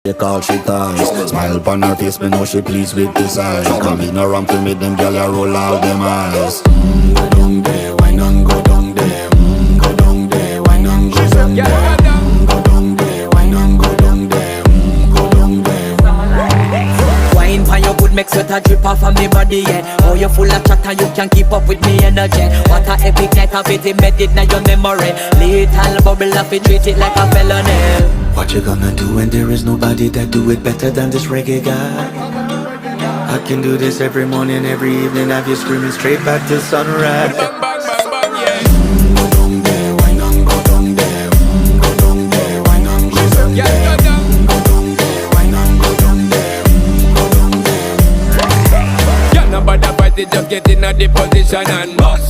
They call she ties. Smile upon her face, me know she pleased with this eyes. Come in around to meet them girl, you roll out them eyes. Go down there, why not go down there? Go down there, why not go down there? Go down there, why not go down there? Go down there. Wine pan your good, make sweat a drip off of me body, yeah. Oh, you full of chatter, you can keep up with me energy. What a epic night of it, embedded in your memory. Little bubble of it, treat it like a felony. What you gonna do when there is nobody that do it better than this reggae guy? I can do this every morning, every evening, have you screaming straight back to sunrise. Bang, bang, bang, bang, yeah. Go down there, why not go down there? Go down there, why not go down there? Yeah, go down. Go down there, why not go down there? Go down there. Yeah, nobody fight it, just get in a the position and